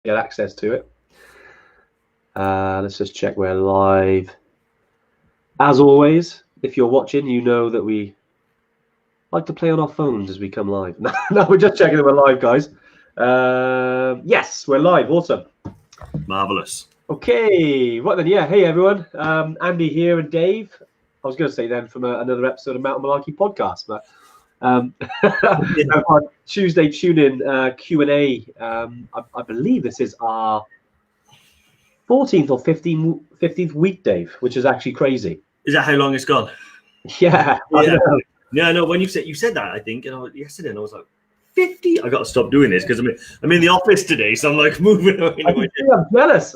get access to it. Let's just check we're live. As always, if you're watching, you know that we like to play on our phones as we come live. No, we're just checking that we're live, guys. Yes, we're live. Awesome. Marvelous. Okay, right then. Yeah, hey everyone. Andy here and Dave. I was going to say then from another episode of Mountain Malarkey podcast, but our Tuesday tune-in Q&A. I believe this is our 14th or 15th week, Dave, which is actually crazy. Is that how long it's gone? Yeah. No. When you said that, I think, yesterday, and I was like, 50. I got to stop doing this because I'm in the office today, so I'm like moving away.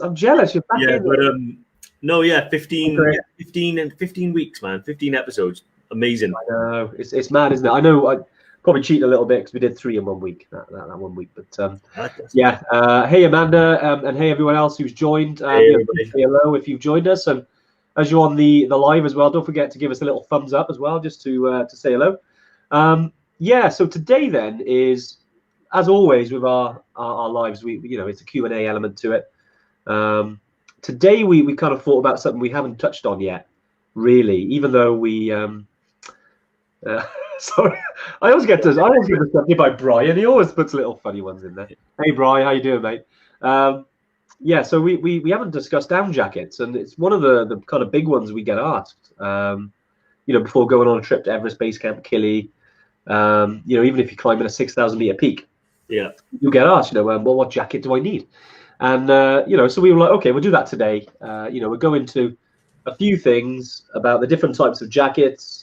I'm jealous. You're back in. But 15 weeks, man. 15 episodes. Amazing. I know it's mad, isn't it? I know I probably cheated a little bit because we did 3 in 1 week. That 1 week, but hey Amanda, and hey everyone else who's joined. Say hello if you've joined us, and as you're on the live as well, don't forget to give us a little thumbs up as well, just to say hello. So today then is, as always with our lives, we it's a Q&A element to it. Today we kind of thought about something we haven't touched on yet, really, even though we sorry, I always get distracted by Brian. He always puts little funny ones in there. Hey Brian, how you doing, mate? So we haven't discussed down jackets, and it's one of the kind of big ones we get asked. Before going on a trip to Everest Base Camp, Kili, even if you're climbing a 6,000 meter peak, you get asked, what jacket do I need? And so we were like, okay, we'll do that today. We'll go into a few things about the different types of jackets,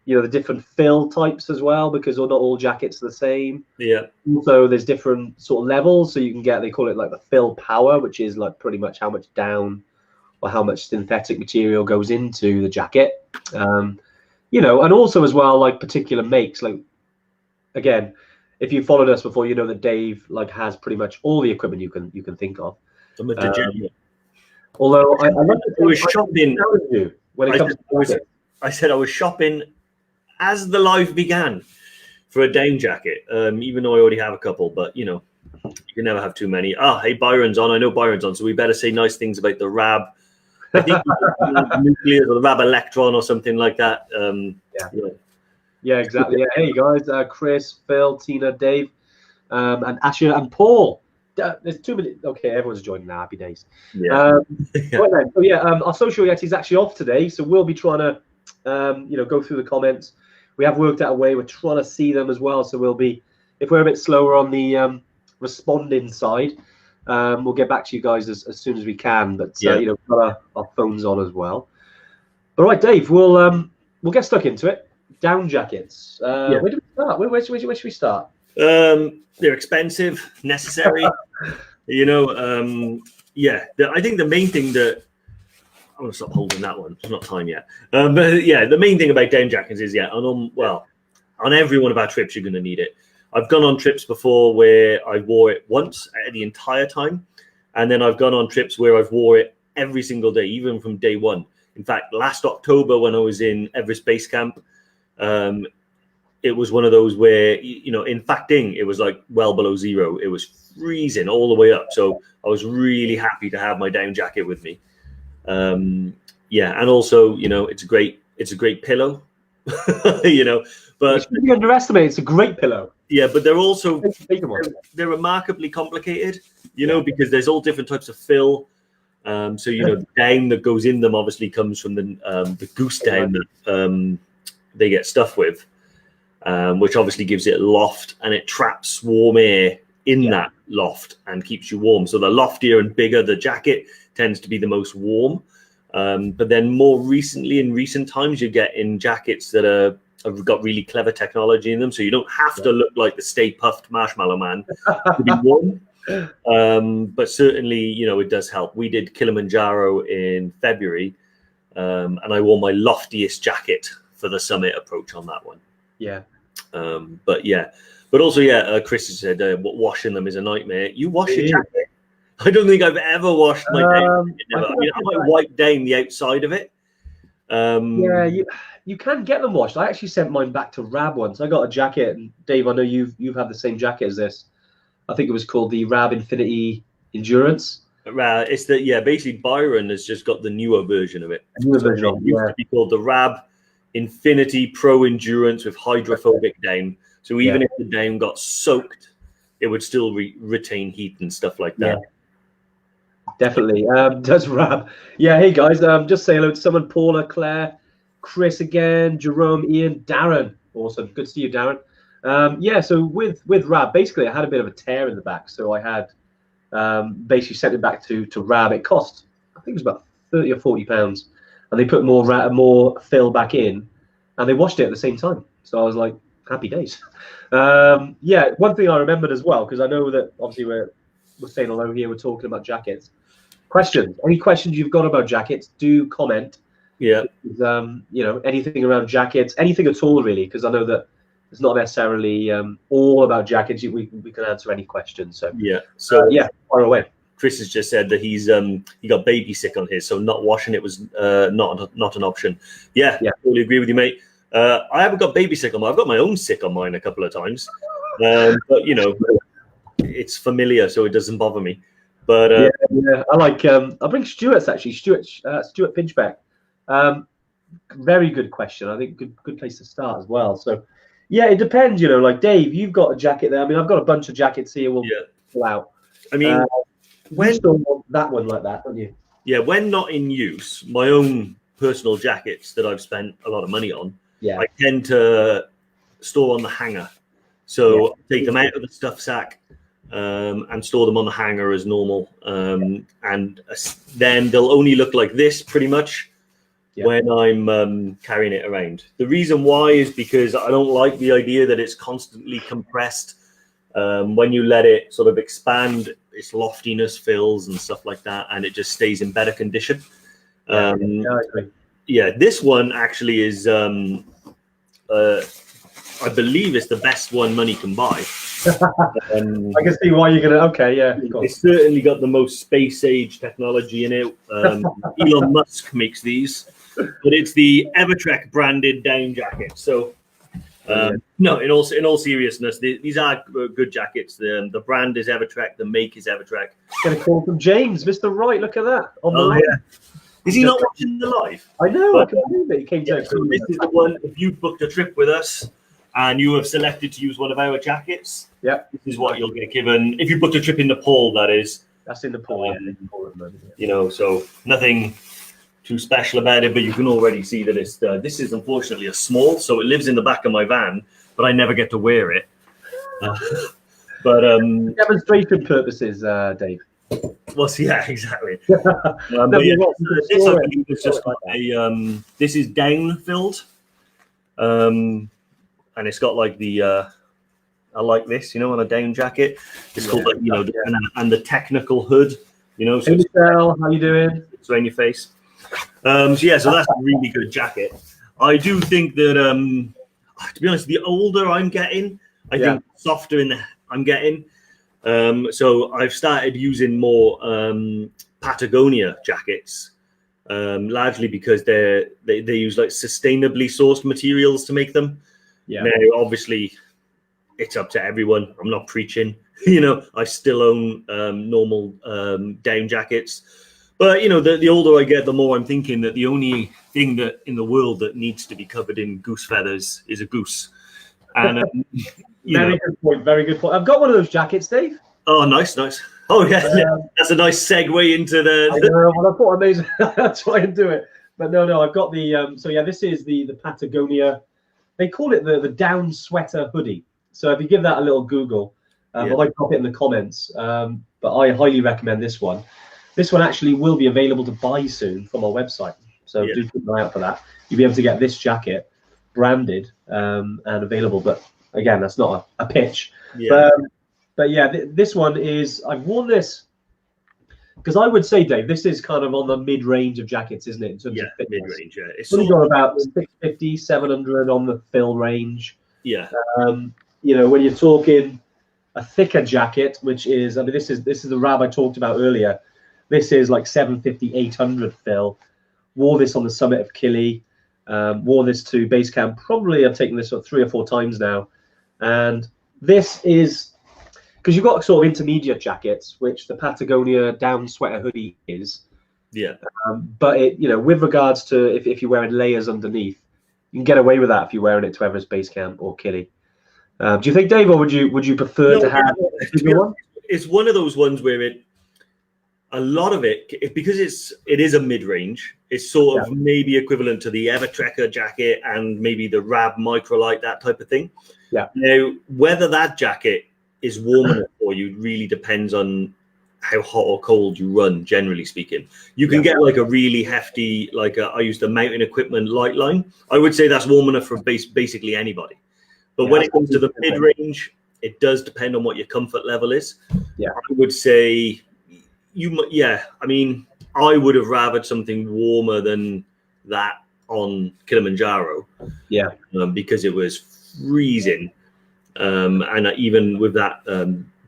the different fill types as well, because not all jackets are the same. Yeah. Also, there's different sort of levels. So you can get, they call it like the fill power, which is like pretty much how much down or how much synthetic material goes into the jacket. And also as well, like particular makes. Like, again, if you've followed us before, you know that Dave has pretty much all the equipment you can think of. I'm a degenerate. Although I was shopping when it comes to I said I was shopping as the live began for a down jacket, even though I already have a couple, but you can never have too many. Hey, Byron's on. I know Byron's on, so we better say nice things about the Rab. I think nuclear or the Rab Electron or something like that. Yeah, exactly. Yeah. Hey guys, Chris, Phil, Tina, Dave, and Asher and Paul. There's 2 minutes. Okay, everyone's joining now. Happy days. Yeah. Right then. Our social yeti is actually off today, so we'll be trying to, go through the comments. We have worked out a way. We're trying to see them as well, so we'll be, if we're a bit slower on the responding side, we'll get back to you guys as soon as we can. But we've got our phones on as well. All right, Dave. We'll get stuck into it. Down jackets. Where do we start? Where should we start? They're expensive, necessary. I think the main thing that I'm gonna stop holding that one. It's not time yet. The main thing about down jackets is on every one of our trips you're gonna need it. I've gone on trips before where I wore it once the entire time, and then I've gone on trips where I've wore it every single day, even from day one. In fact, last October when I was in Everest Base Camp, it was one of those where, in facting, it was like well below zero. It was freezing all the way up. So I was really happy to have my down jacket with me. And also, it's a great pillow, but you underestimate, it's a great pillow. Yeah, but they're remarkably complicated, because there's all different types of fill. The down that goes in them obviously comes from the goose down that they get stuffed with, which obviously gives it loft, and it traps warm air in that loft and keeps you warm. So the loftier and bigger the jacket tends to be the most warm. But then more recently, in recent times, you get in jackets that have got really clever technology in them, so you don't have to look like the Stay Puffed Marshmallow Man to be warm. But certainly, it does help. We did Kilimanjaro in February, and I wore my loftiest jacket for the summit approach on that one. But also Chris said washing them is a nightmare. You wash your jacket? I don't think I've ever washed my down. I might wipe down the outside of it. You can get them washed. I actually sent mine back to Rab once. I got a jacket, and Dave, I know you've had the same jacket as this. I think it was called the Rab Infinity endurance. It's basically Byron has just got the newer version of it. A newer So version it of it, used to be called the Rab Infinity Pro Endurance with hydrophobic down. So even if the down got soaked, it would still retain heat and stuff like that. Definitely. Does Rab. Yeah, hey guys, just say hello to someone, Paula, Claire, Chris again, Jerome, Ian, Darren. Awesome. Good to see you, Darren. So with Rab, basically I had a bit of a tear in the back. So I had basically sent it back to Rab. It cost, I think it was about 30 or 40 pounds. And they put more fill back in and they washed it at the same time. So I was like, happy days. One thing I remembered as well, because I know that obviously we're saying hello here, we're talking about jackets. Questions? Any questions you've got about jackets, do comment. Yeah. Anything around jackets, anything at all really, because I know that it's not necessarily all about jackets. We can answer any questions. So fire away. Chris has just said that he got baby sick on his, so not washing it was not an option. Yeah, totally agree with you, mate. I haven't got baby sick on mine. I've got my own sick on mine a couple of times, but it's familiar, so it doesn't bother me. But I like. I'll bring Stuart's actually. Stuart Pinchbeck. Very good question. I think good place to start as well. So, it depends. Like Dave, you've got a jacket there. I mean, I've got a bunch of jackets here. We'll pull out. I mean, when you still want that one like that, don't you? Yeah, when not in use, my own personal jackets that I've spent a lot of money on, I tend to store on the hanger. So take them out of the stuff sack and store them on the hanger as normal. And then they'll only look like this pretty much when I'm carrying it around. The reason why is because I don't like the idea that it's constantly compressed. When you let it sort of expand, its loftiness fills and stuff like that, and it just stays in better condition. I agree. This one actually is, I believe it's the best one money can buy. I can see why you're gonna. It's certainly got the most space age technology in it. Elon Musk makes these, but it's the EverTrek branded down jacket. So. No, in all seriousness, these are good jackets. The brand is EverTrek. The make is EverTrek. Get a call from James, Mr. Wright. Look at that. Is he not watching the live? I know. I can believe it. He came so this is the one. If you booked a trip with us and you have selected to use one of our jackets, this is what you'll get given. If you booked a trip in Nepal, that is. That's in Nepal. So nothing too special about it, but you can already see that it's this is unfortunately a small, so it lives in the back of my van, but I never get to wear it. Demonstration purposes, Dave. Well, exactly. This I believe is just like this is down filled, and it's got like the I like this, on a down jacket. It's called and the technical hood, So hey, Michelle, how you doing? It's around your face. So that's a really good jacket. I do think that, to be honest, the older I'm getting, I think softer I'm getting. So I've started using more Patagonia jackets, largely because they use like sustainably sourced materials to make them. Now, obviously, it's up to everyone. I'm not preaching. I still own normal down jackets. But, the older I get, the more I'm thinking that the only thing that in the world that needs to be covered in goose feathers is a goose. And very good point. Very good point. I've got one of those jackets, Dave. Oh, nice. Oh, yeah. That's a nice segue into the. I know, well, I thought I may try and do it. But no, I've got the. This is the Patagonia. They call it the down sweater hoodie. So if you give that a little Google, I might drop it in the comments. But I highly recommend this one. This one actually will be available to buy soon from our website. So do keep an eye out for that. You'll be able to get this jacket branded and available. But again, that's not a pitch. This one is, I've worn this because I would say, Dave, this is kind of on the mid-range of jackets, isn't it? In terms of fitness. Mid-range, It's only got about 650, 700 on the fill range. Yeah. When you're talking a thicker jacket, which is, this is the Rab I talked about earlier. This is like 750, 800 fill. Wore this on the summit of Kili. Wore this to base camp. Probably I've taken this 3 or 4 times now. And this is, because you've got sort of intermediate jackets, which the Patagonia down sweater hoodie is. Yeah. But it, with regards to if you're wearing layers underneath, you can get away with that if you're wearing it to Everest Base Camp or Kili. Do you think, Dave, or would you prefer to have a bigger one? It's one of those ones where a lot of it, because it is a mid-range, it's sort of maybe equivalent to the EverTrekker jacket and maybe the Rab Microlight, that type of thing. Yeah. Now, whether that jacket is warm enough for you really depends on how hot or cold you run, generally speaking. You can get like a really hefty, I use the Mountain Equipment light line. I would say that's warm enough for basically anybody. But when it comes to the mid-range, it does depend on what your comfort level is. Yeah. I would say I would have rathered something warmer than that on Kilimanjaro. Yeah. Because it was freezing. And even with that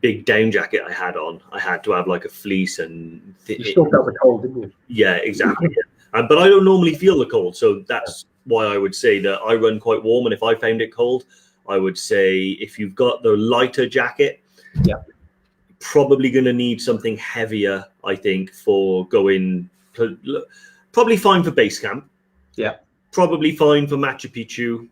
big down jacket I had on, I had to have like a fleece and... You still felt the cold, didn't you? Yeah, exactly. But I don't normally feel the cold. So that's why I would say that I run quite warm. And if I found it cold, I would say if you've got the lighter jacket, probably going to need something heavier, I think, for going. Probably fine for base camp. Yeah. Probably fine for Machu Picchu.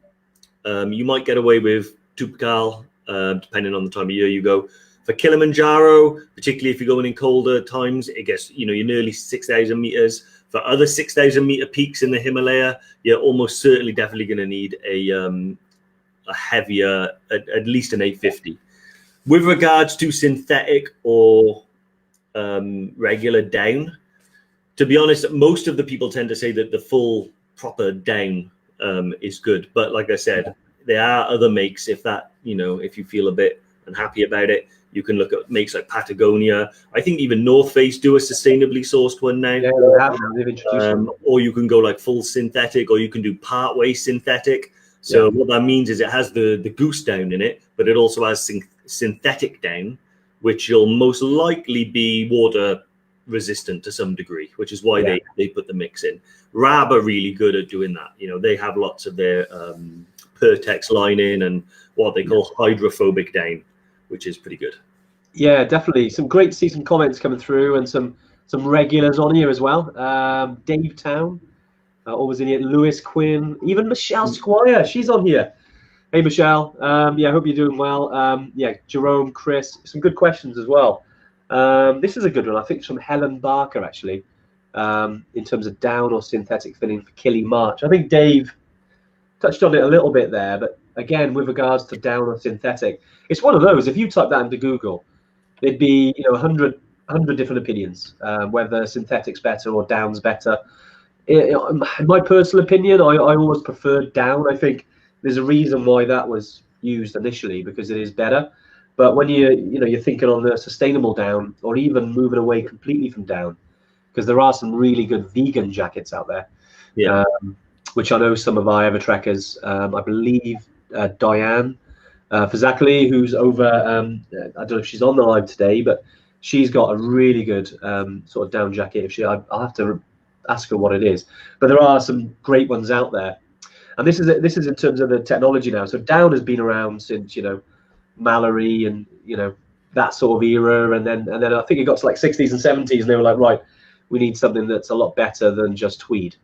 You might get away with Tupcal, depending on the time of year you go. For Kilimanjaro, particularly if you're going in colder times, it gets, you're nearly 6,000 meters. For other 6,000 meter peaks in the Himalaya, you're almost certainly definitely going to need a heavier, at least an 850. With regards to synthetic or regular down, to be honest, most of the people tend to say that the full proper down is good. But like I said, there are other makes. If you feel a bit unhappy about it, you can look at makes like Patagonia. I think even North Face do a sustainably sourced one now. Yeah, they have. They've introduced them. Or you can go like full synthetic, or you can do partway synthetic. So what that means is it has the goose down in it, but it also has synthetic down, which will most likely be water resistant to some degree, which is why they put the mix in. Rab are really good at doing that. They have lots of their Pertex lining and what they call hydrophobic down, which is pretty good. Yeah, definitely. Some great to see some comments coming through and some regulars on here as well. Dave Town, always in here. Lewis Quinn, even Michelle Squire, she's on here. Hey, Michelle. Hope you're doing well. Jerome, Chris, some good questions as well. This is a good one. I think it's from Helen Barker, actually, in terms of down or synthetic fitting for Kili March. I think Dave touched on it a little bit there, but again, with regards to down or synthetic, it's one of those. If you type that into Google, there'd be 100 different opinions, whether synthetic's better or down's better. In my personal opinion, I always preferred down. I think there's a reason why that was used initially, because it is better. But when you're thinking on the sustainable down, or even moving away completely from down, because there are some really good vegan jackets out there, which I know some of our EverTrekkers, I believe Diane Fazakli, who's over, I don't know if she's on the live today, but she's got a really good sort of down jacket. I'll have to ask her what it is. But there are some great ones out there. And this is in terms of the technology now. So down has been around since Mallory and that sort of era, and then I think it got to like 60s and 70s, and they were like, right, we need something that's a lot better than just tweed.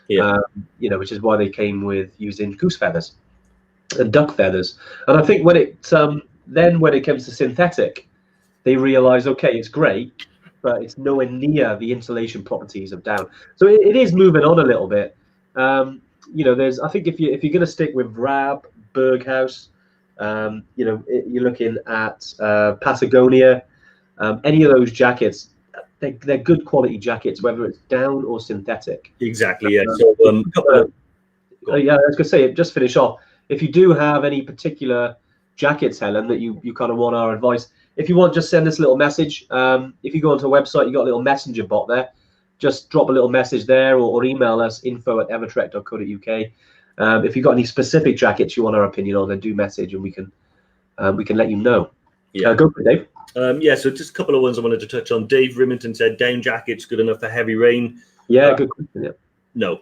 Which is why they came with using goose feathers and duck feathers. And I think when it comes to synthetic, they realized, okay, it's great, but it's nowhere near the insulation properties of down. So it is moving on a little bit. I think if you're going to stick with Rab, Berghaus, you're looking at Patagonia, any of those jackets, they're good quality jackets, whether it's down or synthetic. Exactly, yeah. I was going to say, just finish off. If you do have any particular jackets, Helen, that you kind of want our advice, if you want, just send us a little message. If you go onto a website, you got a little messenger bot there. Just drop a little message there, or email us info@evertrek.co.uk. If you've got any specific jackets you want our opinion on, then do message, and we can let you know. Go for it, Dave. So just a couple of ones I wanted to touch on. Dave Rimington said down jackets good enough for heavy rain. Good question. Yeah. No.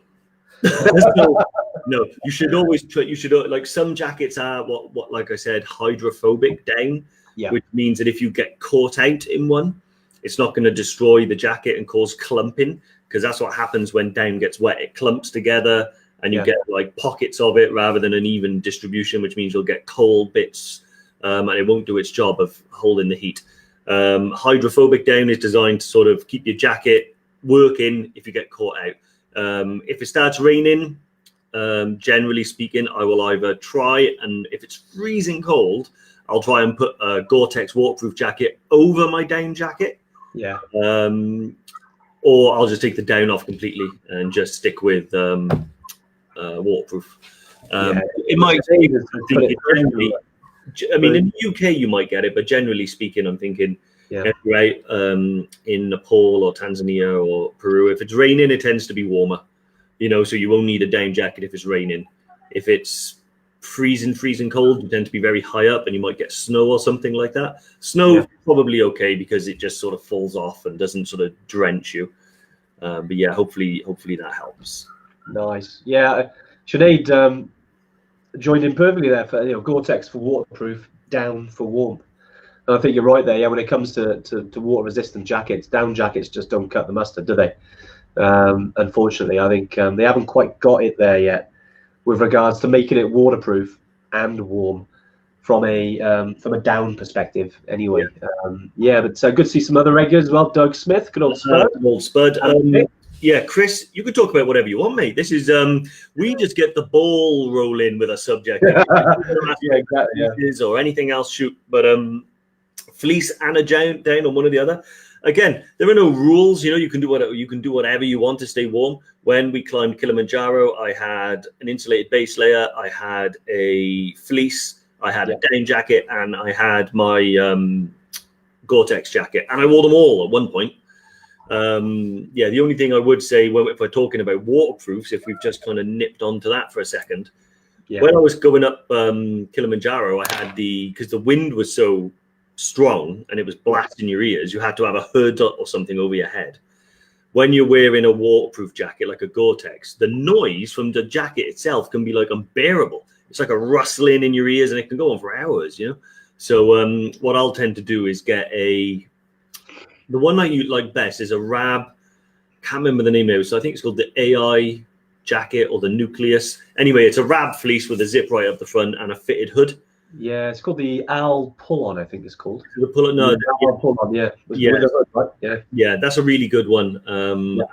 No, you should always like some jackets are what like I said, hydrophobic down. which means that if you get caught out in one, it's not going to destroy the jacket and cause clumping, because that's what happens when down gets wet. It clumps together and you get like pockets of it rather than an even distribution, which means you'll get cold bits and it won't do its job of holding the heat. Hydrophobic down is designed to sort of keep your jacket working if you get caught out. If it starts raining, generally speaking, I will either try, and if it's freezing cold, I'll try and put a Gore-Tex waterproof jacket over my down jacket. Yeah. Or I'll just take the down off completely and just stick with waterproof. It might take, I mean, in the UK you might get it, but generally speaking, I'm thinking, right, in Nepal or Tanzania or Peru, if it's raining, it tends to be warmer, you know, so you won't need a down jacket if it's raining. If it's freezing cold, you tend to be very high up and you might get snow or something like that. Snow probably okay, because it just sort of falls off and doesn't sort of drench you. But yeah, hopefully that helps. Nice. Yeah, Sinead joined in perfectly there for, you know, Gore-Tex for waterproof, down for warmth. And I think you're right there. Yeah, when it comes to water resistant jackets, down jackets just don't cut the mustard, do they? Unfortunately, I think they haven't quite got it there yet with regards to making it waterproof and warm from a down perspective. Anyway, but good to see some other regulars as well. Doug Smith, good old Spud. Yeah, Chris, you can talk about whatever you want, mate. This is we just get the ball rolling with a subject. Or anything else, shoot. But fleece and a down on one or the other. Again, there are no rules. You know, you can do whatever you want to stay warm. When we climbed Kilimanjaro, I had an insulated base layer, I had a fleece, I had a down jacket, and I had my Gore-Tex jacket, and I wore them all at one point. The only thing I would say, if we're talking about waterproofs, if we've just kind of nipped onto that for a second, when I was going up Kilimanjaro, I had because the wind was so strong and it was blasting your ears, you had to have a hood or something over your head. When you're wearing a waterproof jacket like a Gore-Tex, the noise from the jacket itself can be like unbearable. It's like a rustling in your ears and it can go on for hours, you know. So what I'll tend to do is get the one that you like best is a Rab, can't remember the name of it, so I think it's called the AI jacket or the Nucleus. Anyway, it's a Rab fleece with a zip right up the front and a fitted hood. Yeah, it's called the Al Pull-On, I think it's called. The Pull-On, no. Al Pull-On, yeah, that's a really good one.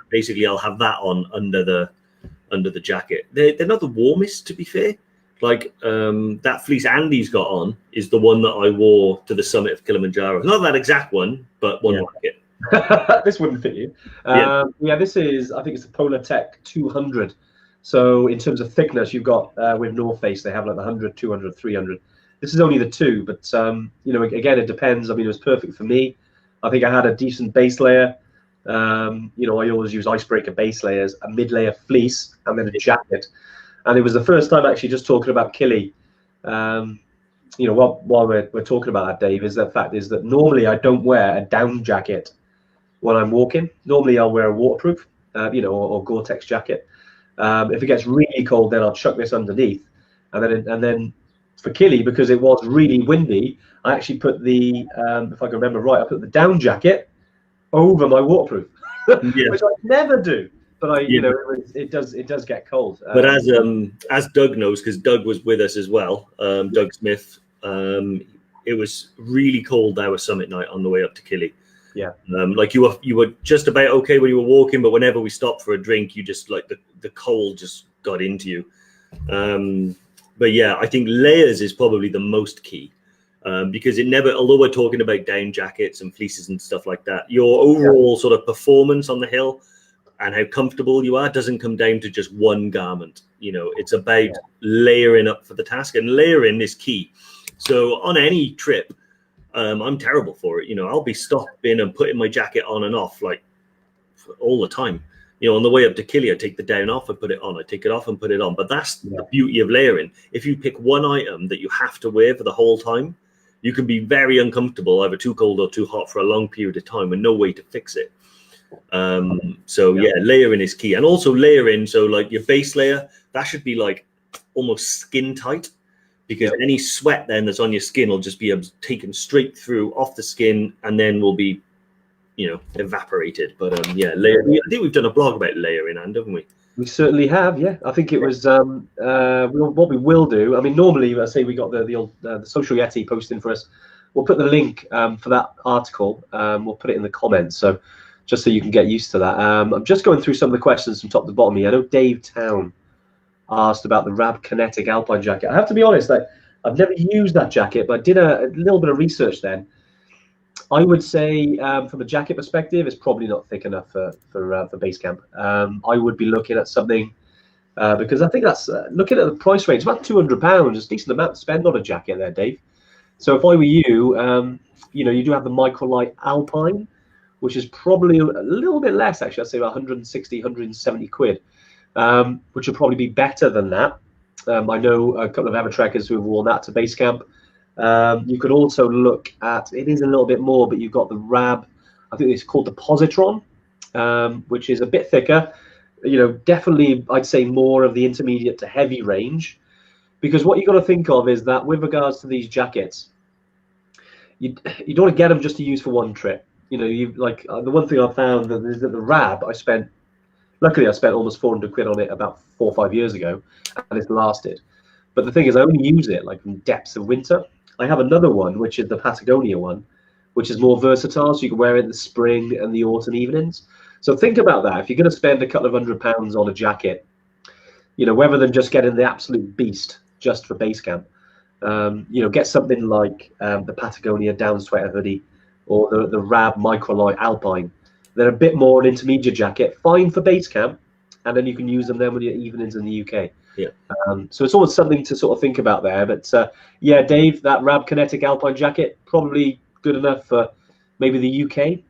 Basically, I'll have that on under the jacket. They're not the warmest, to be fair. Like that fleece Andy's got on is the one that I wore to the summit of Kilimanjaro. Not that exact one, but one like it. This wouldn't fit you. This is, I think it's the Polar Tech 200. So in terms of thickness, you've got with North Face, they have like the 100, 200, 300. This is only the 2, but you know, again, it depends. I mean, it was perfect for me. I think I had a decent base layer. You know, I always use icebreaker base layers, a mid-layer fleece, and then a jacket. And it was the first time actually just talking about Kili. You know, while we're talking about that, Dave, is the fact is that normally I don't wear a down jacket when I'm walking. Normally I'll wear a waterproof, you know, or Gore-Tex jacket. If it gets really cold, then I'll chuck this underneath, and then for Kili, because it was really windy, I actually put the if I can remember right, I put the down jacket over my waterproof, which I never do. But you know, it does get cold. But as Doug knows, because Doug was with us as well, Doug Smith, it was really cold our summit night on the way up to Kili. Yeah. Like you were just about okay when you were walking, but whenever we stopped for a drink, you just like the cold just got into you. But yeah, I think layers is probably the most key, because it never, although we're talking about down jackets and fleeces and stuff like that, your overall sort of performance on the hill and how comfortable you are doesn't come down to just one garment. You know, it's about layering up for the task, and layering is key. So on any trip, I'm terrible for it. You know, I'll be stopping and putting my jacket on and off like all the time. You know, on the way up to Kili, I take the down off and put it on. I take it off and put it on. But that's the beauty of layering. If you pick one item that you have to wear for the whole time, you can be very uncomfortable, either too cold or too hot for a long period of time with no way to fix it. Layering is key. And also layering, so like your base layer, that should be like almost skin tight. because any sweat then that's on your skin will just be taken straight through off the skin and then will be, evaporated. But I think we've done a blog about layering, haven't we? We certainly have, yeah. I think it was what we will do. I mean, normally, let's say we got the Social Yeti posting for us. We'll put the link for that article. We'll put it in the comments, so just so you can get used to that. I'm just going through some of the questions from top to bottom here. I know Dave Town asked about the Rab Kinetic Alpine jacket. I have to be honest, I've never used that jacket, but I did a little bit of research then. I would say from a jacket perspective, it's probably not thick enough for base camp. I would be looking at something because I think that's looking at the price range, about £200. It's a decent amount to spend on a jacket there, Dave. So if I were you, you do have the Microlight Alpine, which is probably a little bit less, actually. I'd say about 160, 170 quid, which would probably be better than that. I know a couple of EverTrekkers who have worn that to base camp. You could also look at, it is a little bit more, but you've got the Rab, I think it's called the Positron, which is a bit thicker. Definitely I'd say more of the intermediate to heavy range, because what you got to think of is that with regards to these jackets, you don't want to get them just to use for one trip. The one thing I found is that the Rab, luckily I spent almost 400 quid on it about 4 or 5 years ago, and it's lasted. But the thing is, I only use it like in depths of winter. I have another one, which is the Patagonia one, which is more versatile, so you can wear it in the spring and the autumn evenings. So think about that. If you're going to spend a couple of £100 on a jacket, rather than just getting the absolute beast just for base camp, get something like the Patagonia down sweater hoodie or the Rab Microlight Alpine. They're a bit more an intermediate jacket, fine for base camp, and then you can use them then when you're evenings in the UK. Yeah. So it's always something to sort of think about there. But Dave, that Rab Kinetic Alpine jacket, probably good enough for maybe the UK,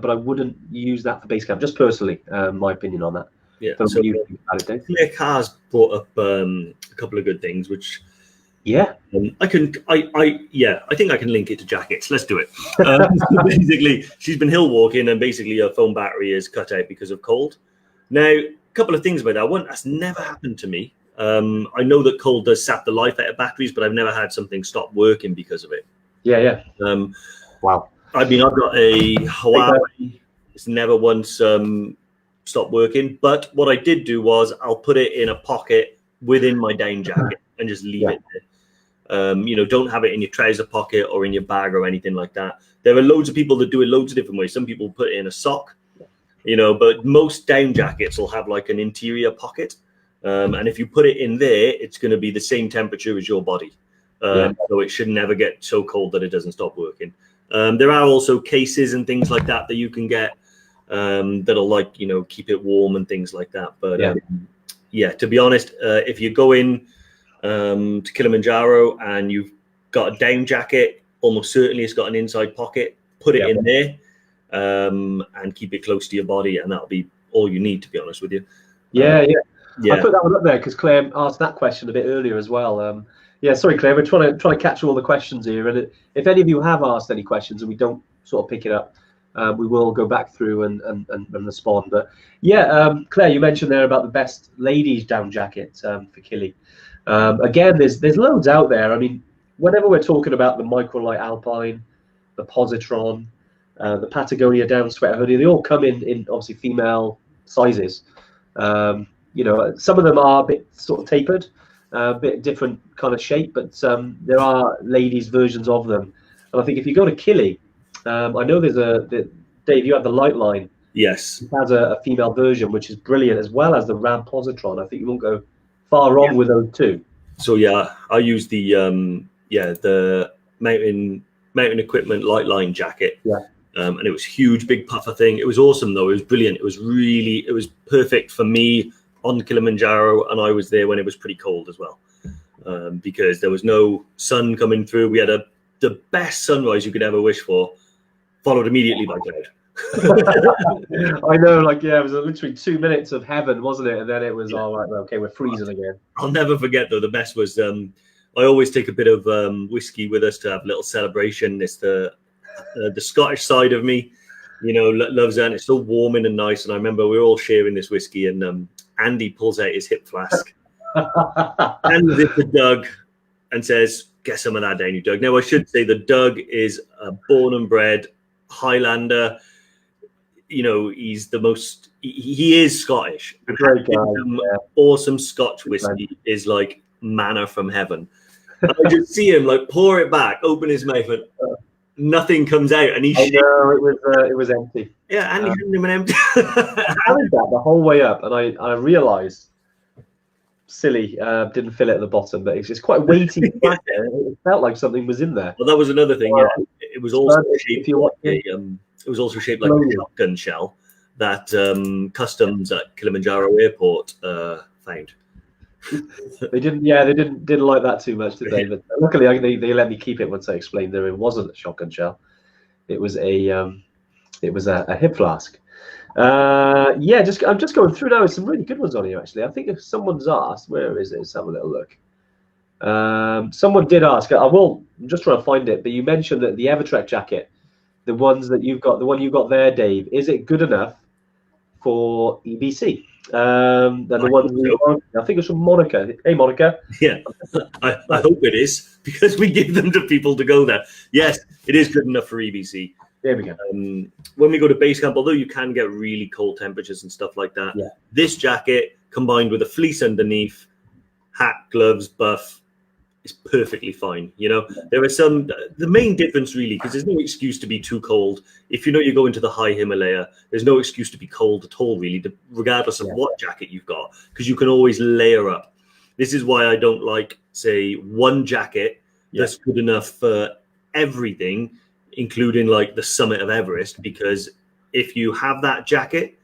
but I wouldn't use that for base camp, just personally, my opinion on that. Yeah. So So you think about it, Dave? Nick has brought up a couple of good things, which I think I can link it to jackets. Let's do it. Basically, she's been hill walking and basically her phone battery is cut out because of cold. Now, a couple of things about that. One, that's never happened to me. I know that cold does sap the life out of batteries, but I've never had something stop working because of it. Yeah. Wow. I mean, I've got a Huawei. It's never once stopped working. But what I did do was I'll put it in a pocket within my down jacket and just leave it there. Don't have it in your trouser pocket or in your bag or anything like that. There are loads of people that do it loads of different ways. Some people put it in a sock, but most down jackets will have like an interior pocket. And if you put it in there, it's going to be the same temperature as your body. So it should never get so cold that it doesn't stop working. There are also cases and things like that you can get that'll keep it warm and things like that. But to be honest, if you go in to Kilimanjaro and you've got a down jacket, almost certainly it's got an inside pocket. Put it in there and keep it close to your body, and that'll be all you need, to be honest with you. Yeah. I put that one up there because Claire asked that question a bit earlier as well. Sorry, Claire, we're trying to capture all the questions here, and if any of you have asked any questions and we don't sort of pick it up, we will go back through and respond. But Claire, you mentioned there about the best ladies down jackets for Kili. Again, there's loads out there. I mean, whenever we're talking about the Microlight Alpine, the Positron, the Patagonia down sweater hoodie, they all come in obviously female sizes. Some of them are a bit sort of tapered, a bit different kind of shape, but there are ladies versions of them. And I think if you go to Kili, I know Dave, you have the Light line. Yes. It has a female version, which is brilliant, as well as the Rab Positron. I think you won't go far wrong with those two. So I use the mountain equipment Light line jacket. Yeah. And it was huge, big puffer thing. It was awesome though. It was brilliant. It was perfect for me on Kilimanjaro, and I was there when it was pretty cold as well, because there was no sun coming through. We had the best sunrise you could ever wish for, followed immediately by cloud. I know, it was literally 2 minutes of heaven, wasn't it? And then it was all right. Okay, we're freezing again. I'll never forget though. The best was I always take a bit of whiskey with us to have a little celebration. It's the Scottish side of me, loves that. And it's so warming and nice. And I remember we were all sharing this whiskey, and Andy pulls out his hip flask, hands it to Doug, and says, "Get some of that down, you Doug." Now, I should say that Doug is a born and bred Highlander. You know, he's the most. He is Scottish. And Great guy. Awesome Scotch whiskey is like manna from heaven. And I just see him like pour it back, open his mouth, and nothing comes out, and he. It was empty. Yeah, and he handed him an empty. I carried that the whole way up, and I realised, silly, didn't fill it at the bottom, but it's just quite weighty. It felt like something was in there. Well, that was another thing. Yeah, it was also shaped like it was also shaped like a shotgun shell that customs at Kilimanjaro airport found. They didn't like that too much, did they? But luckily, they let me keep it once I explained that it wasn't a shotgun shell. It was a hip flask. I'm just going through now. There's some really good ones on here, actually. I think if someone's asked, where is it? Let's have a little look. Someone did ask. I'm just trying to find it, but you mentioned that the EverTrek jacket, the ones that you've got, the one you got there, Dave, is it good enough for EBC? And the one I think it's from Monica. Hey, Monica. Yeah, I hope it is, because we give them to people to go there. Yes, it is good enough for EBC. There we go. When we go to base camp, although you can get really cold temperatures and stuff like that, this jacket combined with a fleece underneath, hat, gloves, buff, is perfectly fine. You know, there are the main difference really, because there's no excuse to be too cold. If you know you're going to the high Himalaya, there's no excuse to be cold at all, really, regardless of what jacket you've got, because you can always layer up. This is why I don't like, say, one jacket that's good enough for everything, including like the summit of Everest, because if you have that jacket,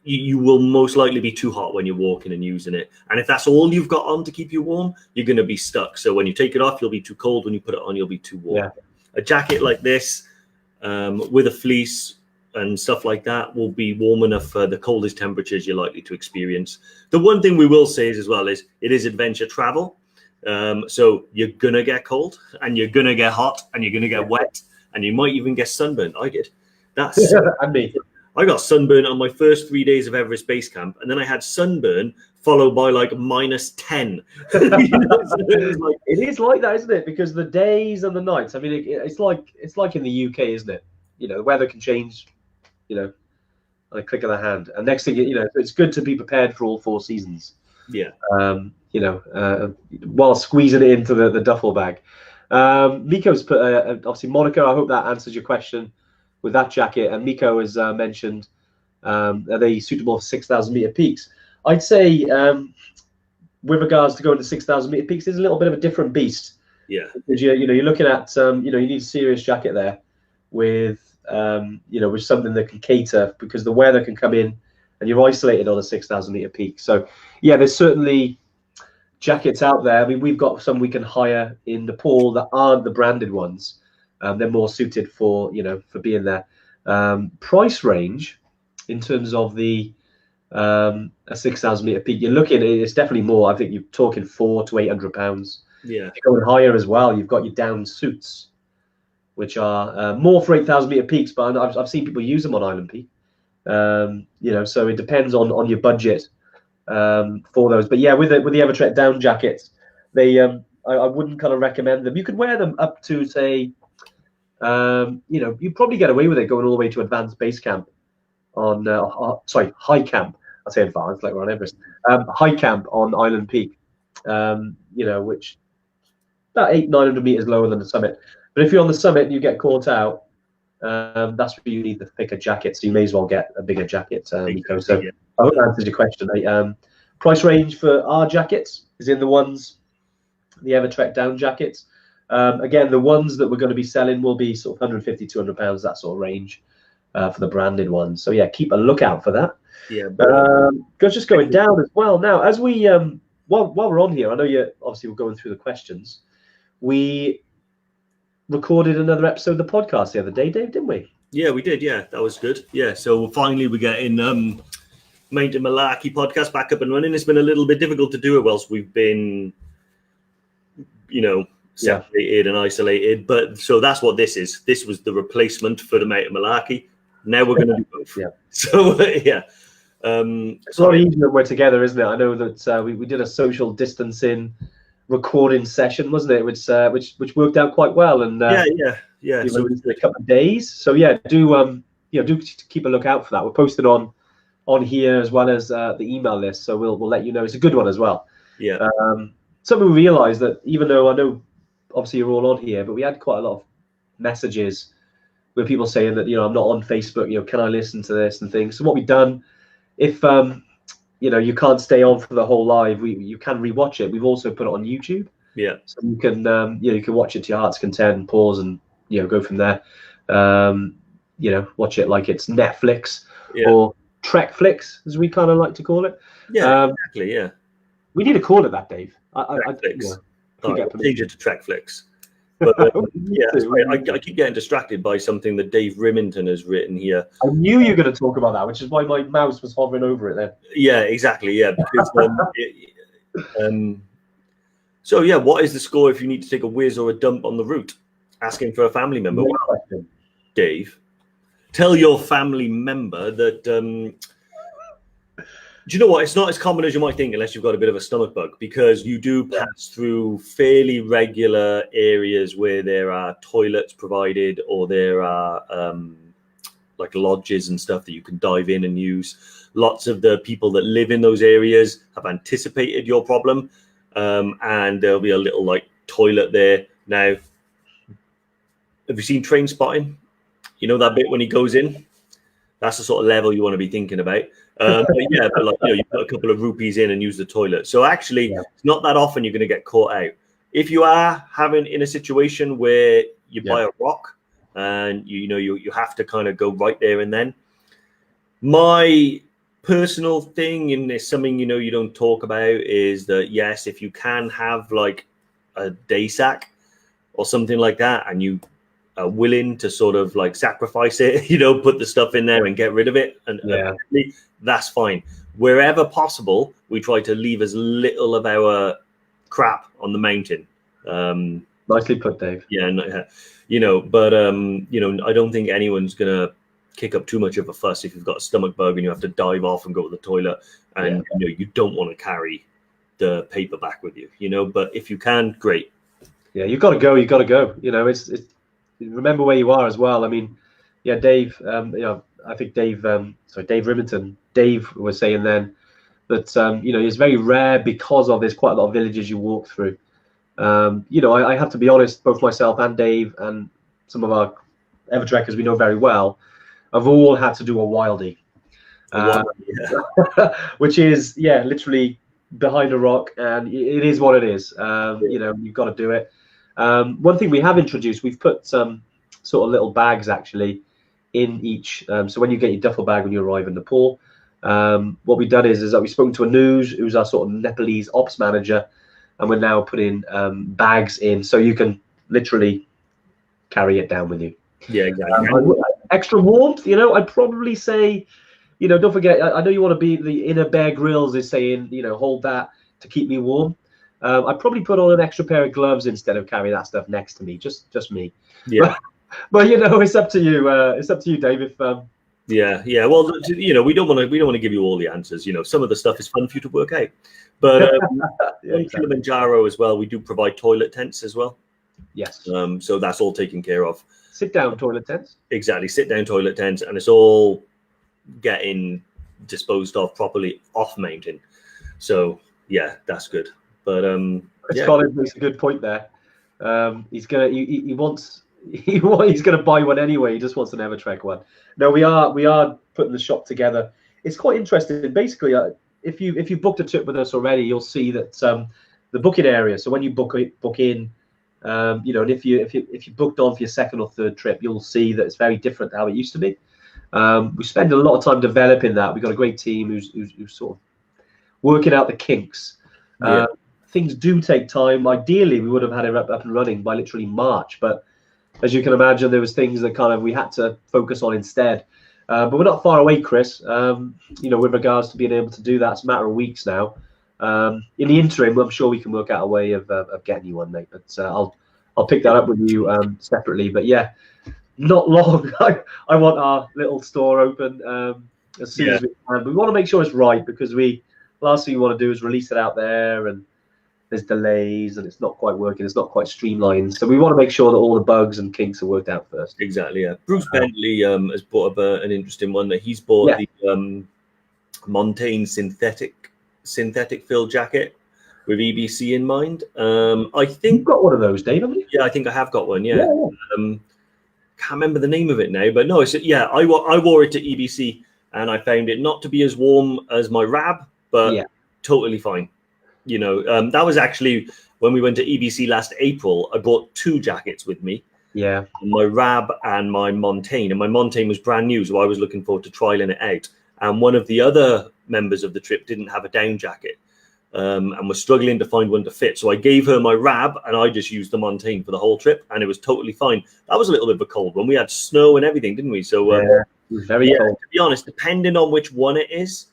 you will most likely be too hot when you're walking and using it. And if that's all you've got on to keep you warm, you're going to be stuck. So when you take it off, you'll be too cold. When you put it on, you'll be too warm. A jacket like this with a fleece and stuff like that will be warm enough for the coldest temperatures you're likely to experience. The one thing we will say is it is adventure travel. So you're going to get cold, and you're going to get hot, and you're going to get wet, and you might even get sunburned. I did. That's me. I got sunburn on my first 3 days of Everest Base Camp, and then I had sunburn followed by like -10. It is like that, isn't it? Because the days and the nights. I mean, it's like in the UK, isn't it? You know, the weather can change, you know, on a click of the hand. And next thing, you know, it's good to be prepared for all 4 seasons. Yeah. You know, while squeezing it into the duffel bag. Miko's put obviously, Monica. I hope that answers your question with that jacket. And Miko has mentioned, are they suitable for 6,000 meter peaks? I'd say with regards to going to 6,000 meter peaks, it's a little bit of a different beast. Yeah. Because you're looking at you need a serious jacket there with with something that can cater, because the weather can come in and you're isolated on a 6,000 meter peak. So yeah, there's certainly jackets out there. I mean, we've got some we can hire in Nepal that aren't the branded ones. They're more suited for being there. Price range in terms of the a 6,000 meter peak, you're looking, it's definitely more. I think you're talking £400 to £800. Yeah. If you're going higher as well, you've got your down suits, which are more for 8,000 meter peaks, but I've seen people use them on Island Peak. So it depends on your budget for those. But yeah, with the EverTrek down jackets, they I wouldn't kind of recommend them. You could wear them up to, say, you probably get away with it going all the way to advanced base camp on high camp. I say advanced like we're on Everest. High camp on Island Peak, which about 800-900 meters lower than the summit. But if you're on the summit and you get caught out, that's where you need the thicker jacket. So you may as well get a bigger jacket, Nico. So I hope that answers your question. Price range for our jackets is in the EverTrek down jackets. Again, the ones that we're going to be selling will be sort of £150, £200, that sort of range for the branded ones. So yeah, keep a lookout for that. Yeah, just going down as well. Now, as we while we're on here, I know you obviously we're going through the questions. We recorded another episode of the podcast the other day, Dave, didn't we? Yeah, we did. Yeah, that was good. Yeah, so finally we're getting Mountain Malarkey podcast back up and running. It's been a little bit difficult to do it whilst we've been, separated and isolated. But so that's what this is. This was the replacement for the Mountain Malarkey. Now we're going to do both. Yeah. So yeah. It's a lot easier when we're together, isn't it? I know that we did a social distancing recording session, wasn't it? Which worked out quite well. And yeah. So in a couple of days. So yeah, do keep a lookout for that. We're posted on here as well as the email list. So we'll let you know. It's a good one as well. Yeah. Something we realised that even though I know obviously you're all on here, but we had quite a lot of messages with people saying that I'm not on Facebook. Can I listen to this and things? So what we've done, if you can't stay on for the whole live, you can rewatch it. We've also put it on YouTube. Yeah. So you can you can watch it to your heart's content, pause, and go from there. Watch it like it's Netflix or Trekflix, as we kind of like to call it. Yeah, exactly. Yeah. We need to call it that, Dave. Trekflix. Change it to Trekflix. But I keep getting distracted by something that Dave Remington has written here. I knew you were going to talk about that, which is why my mouse was hovering over it then. Yeah, exactly. Yeah, because so yeah, what is the score if you need to take a whiz or a dump on the route? Asking for a family member. Well, Dave, tell your family member that. Do you know what? It's not as common as you might think, unless you've got a bit of a stomach bug, because you do pass through fairly regular areas where there are toilets provided, or there are like lodges and stuff that you can dive in and use. Lots of the people that live in those areas have anticipated your problem, and there'll be a little like toilet there. Now, have you seen Train Spotting? You know that bit when he goes in? That's the sort of level you want to be thinking about. But you put a couple of rupees in and use the toilet. So actually, it's not that often you're going to get caught out. If you are in a situation where you buy a rock and you have to kind of go right there and then. My personal thing, and it's something you don't talk about, is that yes, if you can have like a day sack or something like that, and you are willing to sort of like sacrifice it, put the stuff in there and get rid of it, and that's fine. Wherever possible, we try to leave as little of our crap on the mountain. Nicely put, Dave. But I don't think anyone's gonna kick up too much of a fuss if you've got a stomach bug and you have to dive off and go to the toilet, and you don't want to carry the paper back with you. But if you can, great. Yeah, you've got to go. It's remember where you are as well. I mean, Dave. I think Dave. Dave Remington. Dave was saying then that it's very rare because there's quite a lot of villages you walk through. I have to be honest. Both myself and Dave and some of our EverTrekkers we know very well have all had to do a wildie, which is literally behind a rock, and it is what it is. You've got to do it. One thing we have introduced, we've put some sort of little bags actually in each. So when you get your duffel bag when you arrive in Nepal, what we've done is that we've spoken to Anuj, who's our sort of Nepalese ops manager, and we're now putting bags in so you can literally carry it down with you. Yeah, exactly. Extra warmth, I'd probably say, don't forget, I know you want to be the inner Bear Grylls is saying, hold that to keep me warm. I'd probably put on an extra pair of gloves instead of carrying that stuff next to me, just me. Yeah. But it's up to you. It's up to you, Dave. If Well, we don't want to give you all the answers. Some of the stuff is fun for you to work out. But on Kilimanjaro as well, we do provide toilet tents as well. Yes. So that's all taken care of. Sit down toilet tents. Exactly, sit down toilet tents, and it's all getting disposed of properly off mountain. So yeah, that's good. But Colin makes a good point there. He's gonna buy one anyway. He just wants an EverTrek one. No, we are putting the shop together. It's quite interesting. Basically, if you booked a trip with us already, you'll see that the booking area. So when you book in, and if you booked on for your second or third trip, you'll see that it's very different to how it used to be. We spend a lot of time developing that. We've got a great team who's sort of working out the kinks. Things do take time. Ideally, we would have had it up and running by literally March, but as you can imagine, there was things that we had to focus on instead. But we're not far away, Chris. With regards to being able to do that, it's a matter of weeks now. In the interim, I'm sure we can work out a way of getting you one, mate. But I'll pick that up with you separately. But yeah, not long. I want our little store open as soon as we can. But we want to make sure it's right, because last thing we want to do is release it out there and there's delays and it's not quite working. It's not quite streamlined. So we want to make sure that all the bugs and kinks are worked out first. Exactly. Yeah. Bruce Bentley has brought up an interesting one that he's bought the Montane synthetic fill jacket with EBC in mind. I think you've got one of those, Dave, haven't you? Yeah, I think I have got one. Yeah. Can't remember the name of it now, but no, I wore it to EBC and I found it not to be as warm as my Rab, but totally fine. You know, that was actually when we went to EBC last April. I brought 2 jackets with me. Yeah. My Rab and my Montane. And my Montane was brand new, so I was looking forward to trialing it out. And one of the other members of the trip didn't have a down jacket and was struggling to find one to fit. So I gave her my Rab and I just used the Montane for the whole trip, and it was totally fine. That was a little bit of a cold one. We had snow and everything, didn't we? So it was very cold. To be honest, depending on which one it is,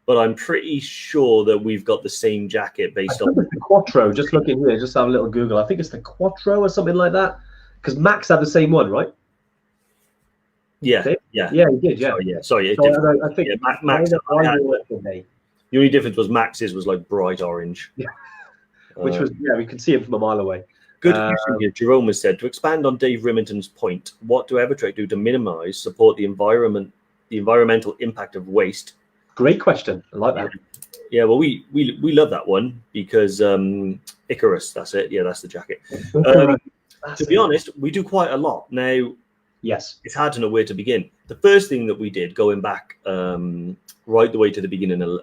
but I'm pretty sure that we've got the same jacket based on the Quattro. Just looking here, just have a little Google. I think it's the Quattro or something like that. Because Max had the same one, right? Yeah, he did. Yeah, sorry. I think Max. The only difference was Max's was like bright orange. Yeah, which was we could see him from a mile away. Good question here. Jerome has said, to expand on Dave Rimington's point, what do EverTrek do to support the environmental impact of waste? Great question. I like that. Yeah, well, we love that one because Icarus, that's it. Yeah, that's the jacket. To be honest, we do quite a lot. Now, yes, it's hard to know where to begin. The first thing that we did, going back right the way to the beginning of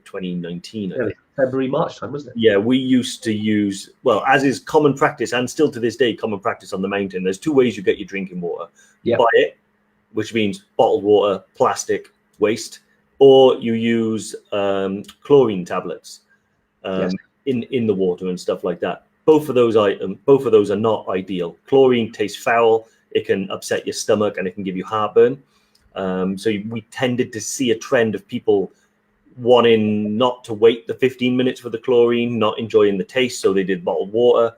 2019, I think. February, March time, wasn't it? Yeah, we used to use, well, as is common practice, and still to this day, common practice on the mountain, there's 2 ways you get your drinking water. Buy it, which means bottled water, plastic, waste, or you use chlorine tablets in the water and stuff like that. Both of those are not ideal. Chlorine tastes foul. It can upset your stomach and it can give you heartburn. So we tended to see a trend of people wanting not to wait the 15 minutes for the chlorine, not enjoying the taste, so they did bottled water.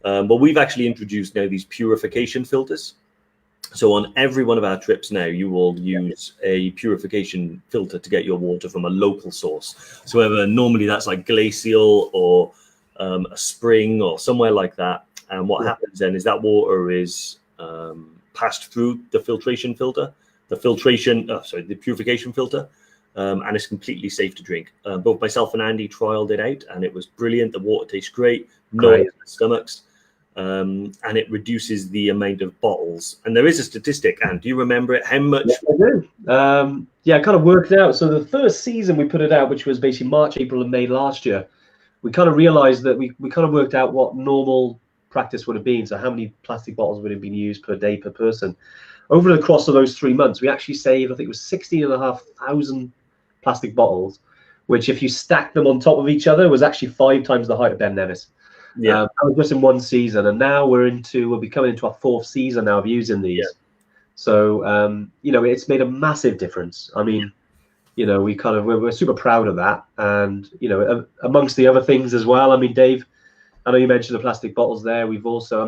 But we've actually introduced now these purification filters. So on every one of our trips now, you will use a purification filter to get your water from a local source. So normally that's like glacial or a spring or somewhere like that. And what happens then is that water is passed through the filtration filter, the purification filter, and it's completely safe to drink. Both myself and Andy trialed it out, and it was brilliant. The water tastes great, no stomachs, and it reduces the amount of bottles. And there is a statistic, and do you remember it? How much? Yes, I do. I kind of worked it out. So the first season we put it out, which was basically March, April, and May last year, we kind of realized that we kind of worked out what normal practice would have been. So how many plastic bottles would have been used per day per person. Over the course of those 3 months, we actually saved, I think it was 16,500 plastic bottles, which if you stack them on top of each other was actually 5 times the height of Ben Nevis. That was just in 1 season. And now we'll be coming into our 4th season now of using these. Yeah. So, it's made a massive difference. I mean, we're super proud of that. And, amongst the other things as well, I mean, Dave, I know you mentioned the plastic bottles there. We've also,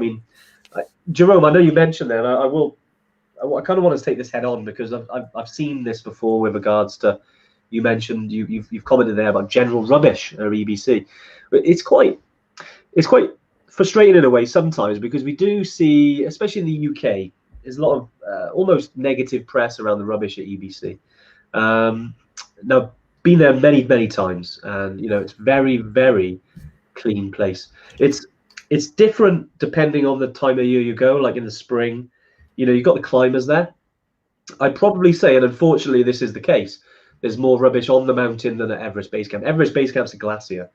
Jerome, I know you mentioned that. I kind of want to take this head on because I've seen this before with regards to, you mentioned, you've commented there about general rubbish at EBC. It's quite frustrating in a way sometimes because we do see, especially in the UK, there's a lot of almost negative press around the rubbish at EBC. Now, been there many, many times, and it's very, very clean place. It's different depending on the time of year you go. Like in the spring, you've got the climbers there. I'd probably say, and unfortunately this is the case, there's more rubbish on the mountain than at Everest Base Camp. Everest Base Camp's a glacier,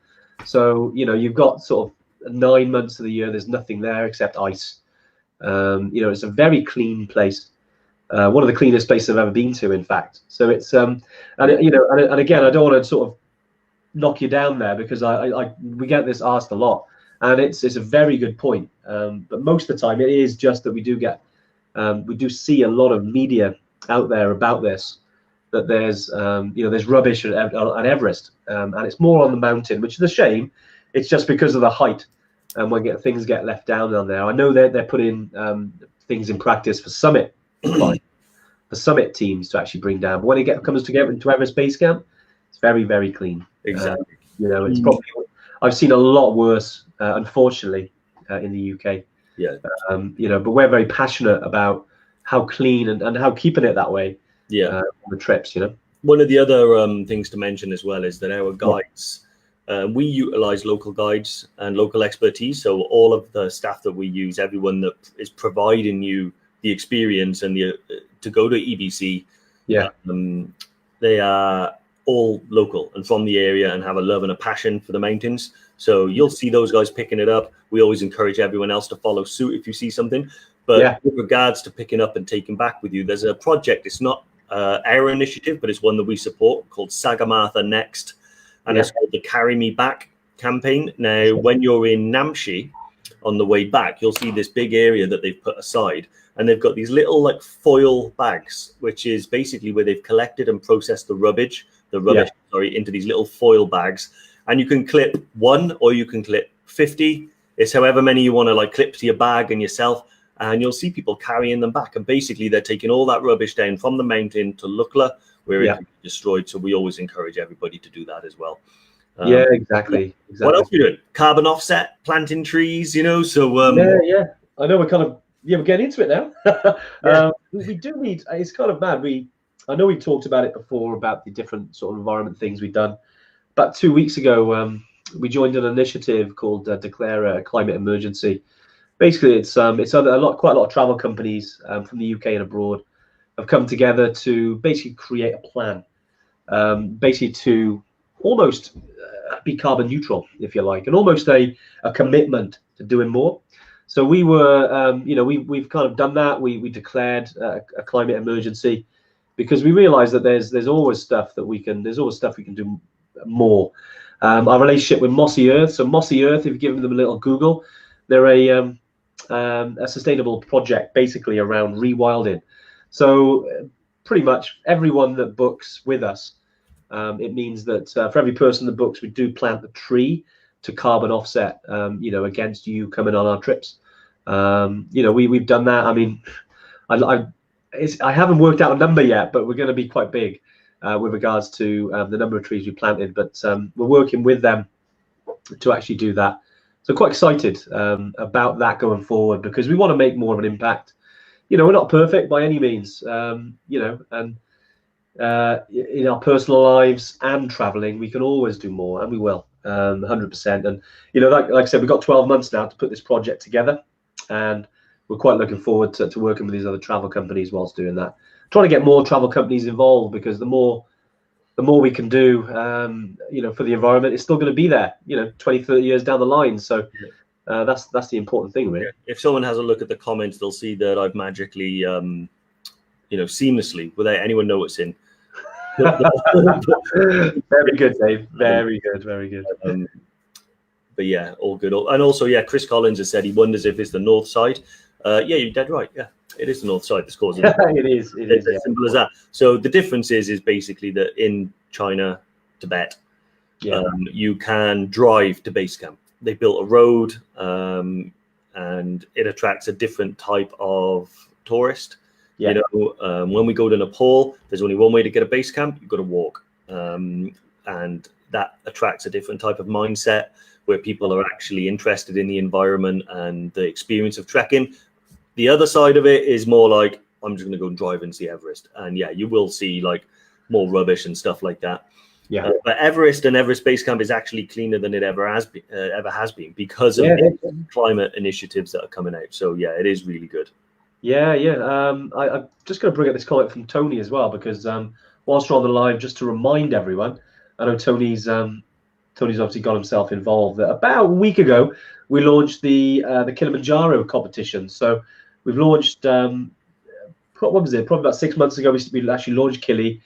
so you've got sort of 9 months of the year there's nothing there except ice. It's a very clean place, one of the cleanest places I've ever been to, in fact. So it's and again, I don't want to sort of knock you down there because we get this asked a lot, and it's a very good point. But most of the time, it is just that we do see a lot of media out there about this, that there's rubbish at Everest, and it's more on the mountain, which is a shame. It's just because of the height, and when things get left down there. I know they're putting things in practice for summit teams to actually bring down. But when it comes together into Everest Base Camp, it's very, very clean. Exactly. It's probably, I've seen a lot worse, unfortunately, in the UK. Yeah. You know, but we're very passionate about how clean and how keeping it that way. Yeah. On the trips, you know. One of the other things to mention as well is that our guides, we utilize local guides and local expertise. So all of the staff that we use, everyone that is providing you the experience and the to go to EBC, they are all local and from the area and have a love and a passion for the mountains. So you'll see those guys picking it up. We always encourage everyone else to follow suit if you see something. But with regards to picking up and taking back with you, there's a project. It's not our initiative, but it's one that we support called Sagarmatha Next, and it's called the Carry Me Back campaign. Now, when you're in Namche on the way back, you'll see this big area that they've put aside, and they've got these little like foil bags, which is basically where they've collected and processed the rubbish, into these little foil bags, and you can clip 1 or you can clip 50. It's however many you want to like clip to your bag and yourself. And you'll see people carrying them back. And basically, they're taking all that rubbish down from the mountain to Lukla, where it can be destroyed. So we always encourage everybody to do that as well. Exactly. What else are we doing? Carbon offset, planting trees, you know. So I know we're kind of we're getting into it now. We do need. It's kind of mad. I know we've talked about it before about the different sort of environment things we've done. About 2 weeks ago, we joined an initiative called Declare a Climate Emergency. Basically, it's quite a lot of travel companies from the UK and abroad have come together to basically create a plan, basically to almost be carbon neutral, if you like, and almost a commitment to doing more. So we were, we've kind of done that. We declared a climate emergency because we realised that there's always stuff that we can do more. Our relationship with Mossy Earth. So Mossy Earth, if you give them a little Google, they're a sustainable project basically around rewilding. So pretty much everyone that books with us, it means that for every person that books, we do plant a tree to carbon offset, against you coming on our trips. We've done that. I mean, I haven't worked out a number yet, but we're going to be quite big with regards to the number of trees we planted. But we're working with them to actually do that. So quite excited about that going forward because we want to make more of an impact. You know, we're not perfect by any means. And in our personal lives and traveling, we can always do more, and we will, 100%. And like I said, we've got 12 months now to put this project together, and we're quite looking forward to working with these other travel companies whilst doing that. Trying to get more travel companies involved because the more we can do, for the environment, it's still going to be there, 20, 30 years down the line. So that's the important thing, really. If someone has a look at the comments, they'll see that I've magically, seamlessly, without anyone noticing. Very good, Dave. Very good. Very good. But yeah, all good. And also, Chris Collins has said he wonders if it's the north side. You're dead right. Yeah, it is the north side that's causing it. It is. It's as simple as that. So the difference is basically that in China, Tibet, you can drive to base camp. They built a road, and it attracts a different type of tourist. When we go to Nepal, there's only one way to get a base camp. You've got to walk, and that attracts a different type of mindset where people are actually interested in the environment and the experience of trekking. The other side of it is more like, I'm just going to go and drive and see Everest. And you will see like more rubbish and stuff like that. But Everest and Everest Base Camp is actually cleaner than it ever has been because of the climate initiatives that are coming out. So it is really good. I'm just going to bring up this comment from Tony as well, because whilst we're on the live, just to remind everyone, I know Tony's obviously got himself involved. About a week ago, we launched the Kilimanjaro competition. So we've launched, what was it? Probably about 6 months ago, we actually launched Kili.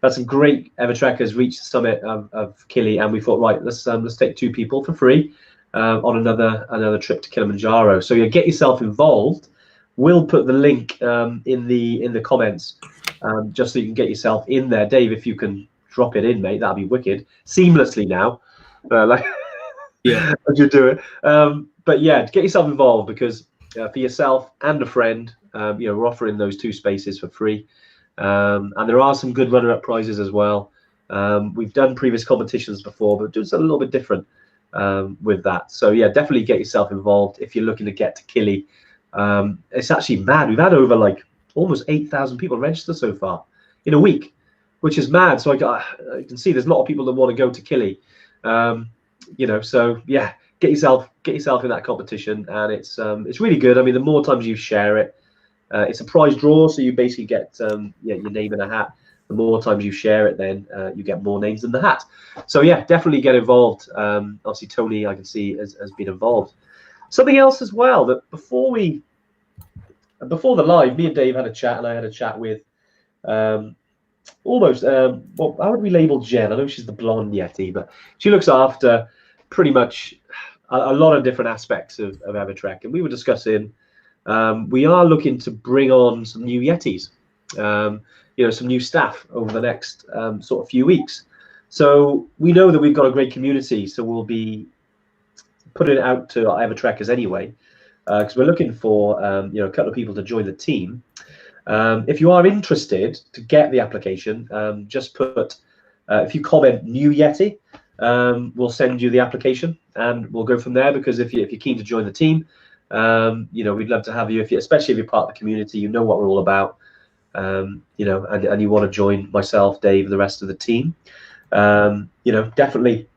Had some great EverTrekkers reach the summit of Kili, and we thought, right, let's take 2 people for free on another trip to Kilimanjaro. So get yourself involved. We'll put the link in the comments just so you can get yourself in there. Dave, if you can drop it in, mate, that'd be wicked. Seamlessly now, as you do it. But get yourself involved because for yourself and a friend, we're offering those 2 spaces for free. And there are some good runner-up prizes as well. We've done previous competitions before, but doing something a little bit different. with that. So yeah, definitely get yourself involved if you're looking to get to Kili. It's actually mad. We've had over like almost 8,000 people register so far in a week, which is mad. So I can see there's a lot of people that want to go to Kili. So yeah, get yourself in that competition, and it's really good. I mean, the more times you share it, it's a prize draw, so you basically get your name in a hat. The more times you share it, then you get more names in the hat. So yeah, definitely get involved. Obviously, Tony, I can see, has been involved. Something else as well, that before the live, me and Dave had a chat, and I had a chat with how would we label Jen? I know she's the blonde Yeti, but she looks after pretty much a lot of different aspects of EverTrek, and we were discussing we are looking to bring on some new Yetis, some new staff over the next sort of few weeks. So we know that we've got a great community, so we'll be putting it out to our EverTrekkers anyway, because we're looking for a couple of people to join the team. If you are interested to get the application, just put if you comment new Yeti, we'll send you the application, and we'll go from there. Because if you're keen to join the team, we'd love to have you. Especially if you're part of the community, you know what we're all about, and you want to join myself, Dave, and the rest of the team. Definitely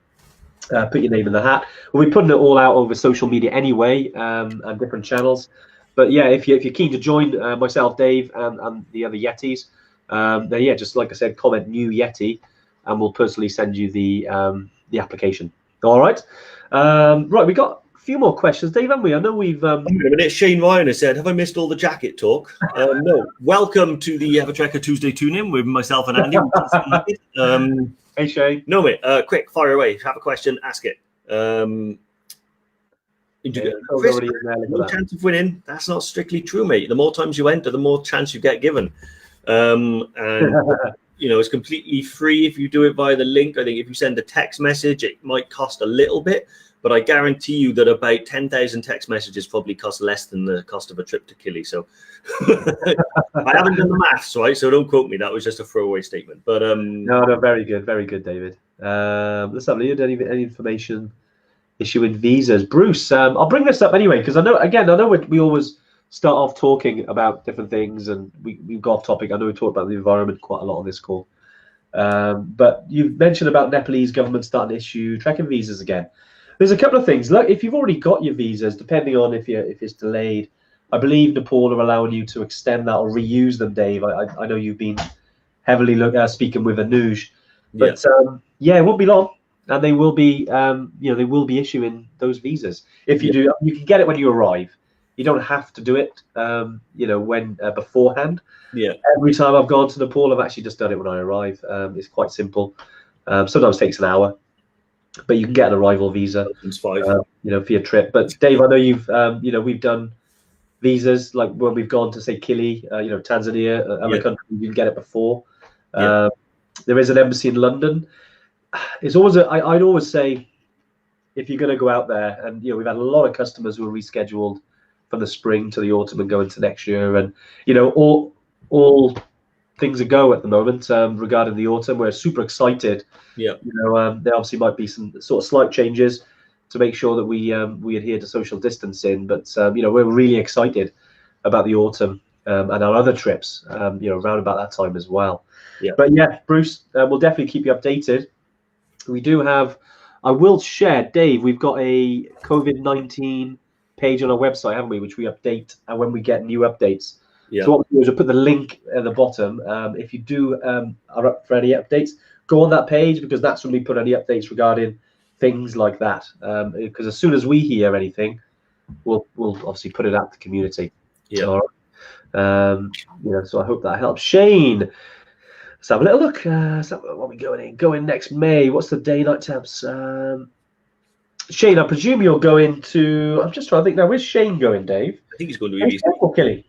put your name in the hat. We'll be putting it all out over social media anyway, and different channels. But yeah, if you're keen to join myself, Dave, and the other Yetis, then yeah, just like I said, comment new Yeti, and we'll personally send you the application. All right. Right, we got a few more questions, Dave, haven't we? I know we've. Wait a minute. Shane Ryan has said, "Have I missed all the jacket talk?" No. Welcome to the EverTrekker Tuesday tune-in with myself and Andy. Hey Shane. No, mate. Quick, fire away. Have a question, ask it. Chris, no chance of winning. That's not strictly true, mate. The more times you enter, the more chance you get given. And it's completely free if you do it via the link. I think if you send a text message, it might cost a little bit, but I guarantee you that about 10,000 text messages probably cost less than the cost of a trip to Kili. So I haven't done the maths, right? So don't quote me. That was just a throwaway statement. But no, very good, David. Let's have a look. Any information issuing visas, Bruce. I'll bring this up anyway because I know we always start off talking about different things, and we've got off topic. I know we talked about the environment quite a lot on this call, but you've mentioned about Nepalese government starting to issue trekking visas again. There's a couple of things. Look, if you've already got your visas, depending on if it's delayed, I believe Nepal are allowing you to extend that or reuse them, Dave. I know you've been heavily speaking with Anuj, but it won't be long, and they will be they will be issuing those visas. If you do, you can get it when you arrive. You don't have to do it, when beforehand. Yeah. Every time I've gone to Nepal, I've actually just done it when I arrive. It's quite simple. Sometimes it takes an hour, but you can get an arrival visa. It's 5. For your trip. But Dave, I know you've, we've done visas like when we've gone to say Kili, Tanzania, other countries. You can get it before. There is an embassy in London. It's always I'd always say, if you're going to go out there, and we've had a lot of customers who are rescheduled from the spring to the autumn and go into next year, and all things a go at the moment regarding the autumn. We're super excited. There obviously might be some sort of slight changes to make sure that we adhere to social distancing, but we're really excited about the autumn and our other trips around about that time as well. But Bruce, we'll definitely keep you updated. We do have, I will share, Dave, we've got a COVID-19 page on our website, haven't we, which we update when we get new updates. So what we do is we'll put the link at the bottom. If you are up for any updates, go on that page, because that's when we put any updates regarding things like that. Because as soon as we hear anything, we'll obviously put it out to the community. All right. So I hope that helps. Shane, let's have a little look. What are we going next May? What's the day-night temps? Shane, I presume you're going to. I'm just trying to think now. Where's Shane going, Dave? I think he's going to EBC. Or Kili?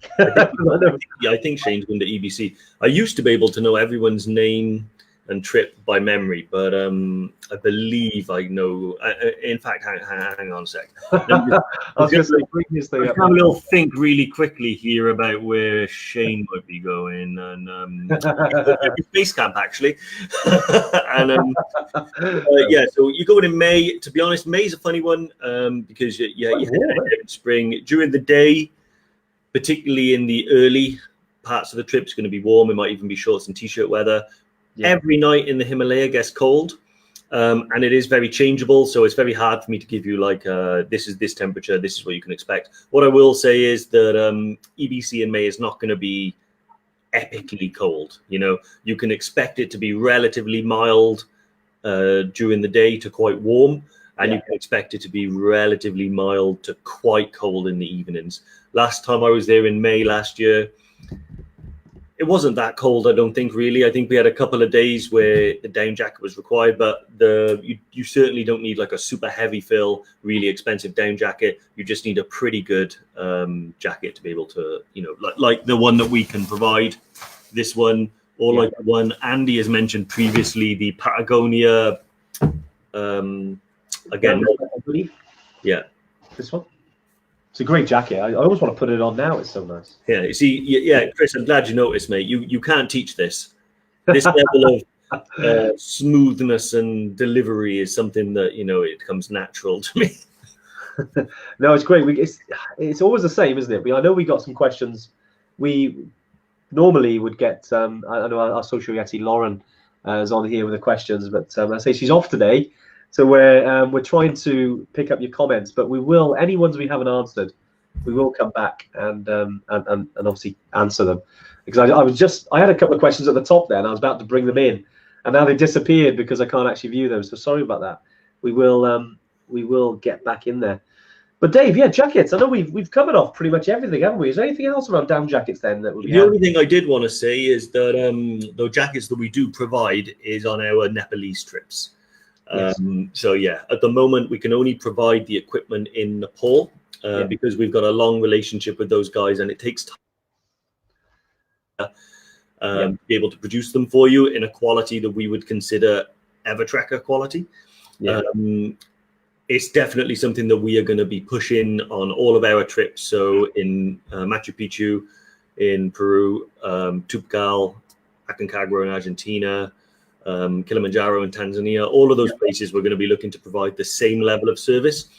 I think Shane's going to EBC. I used to be able to know everyone's name and trip by memory, but I believe I know. In fact, hang on a sec. I was going to say, bring this thing up. Have a little think really quickly here about where Shane might be going, and base camp actually. And yeah, so you're going in May. To be honest, May's a funny one because you head in spring during the day, particularly in the early parts of the trip. It's going to be warm. It might even be shorts and t-shirt weather. Yeah. Every night in the Himalaya gets cold, and it is very changeable. So it's very hard for me to give you like this is this temperature, this is what you can expect. What I will say is that EBC in May is not going to be epically cold. You know, you can expect it to be relatively mild during the day to quite warm, and you can expect it to be relatively mild to quite cold in the evenings. Last time I was there in May last year, it wasn't that cold, I don't think, really. I think we had a couple of days where the down jacket was required, but you certainly don't need like a super heavy fill, really expensive down jacket. You just need a pretty good jacket to be able to, you know, like the one that we can provide, this one, or like the one Andy has mentioned previously, the Patagonia, again. Yeah. This one? It's a great jacket. I always want to put it on now. It's so nice. Yeah, you see, yeah, Chris, I'm glad you noticed, mate. You can't teach this. This level of smoothness and delivery is something that, you know, it comes natural to me. No, it's great. It's always the same, isn't it? I know we got some questions. We normally would get, I know our social yeti Lauren is on here with the questions, but I say she's off today. So we're trying to pick up your comments, but we will, any ones we haven't answered, we will come back and obviously answer them. Because I had a couple of questions at the top there, and I was about to bring them in, and now they disappeared because I can't actually view them. So sorry about that. We will get back in there. But Dave, yeah, jackets. I know we've covered off pretty much everything, haven't we? Is there anything else around down jackets then that would be? The only thing I did want to say is that the jackets that we do provide is on our Nepalese trips. So yeah, at the moment we can only provide the equipment in Nepal because we've got a long relationship with those guys, and it takes time to be able to produce them for you in a quality that we would consider EverTrekker quality. It's definitely something that we are going to be pushing on all of our trips. So in Machu Picchu, in Peru, Tukal, Aconcagua in Argentina, Kilimanjaro in Tanzania, all of those places we're going to be looking to provide the same level of service.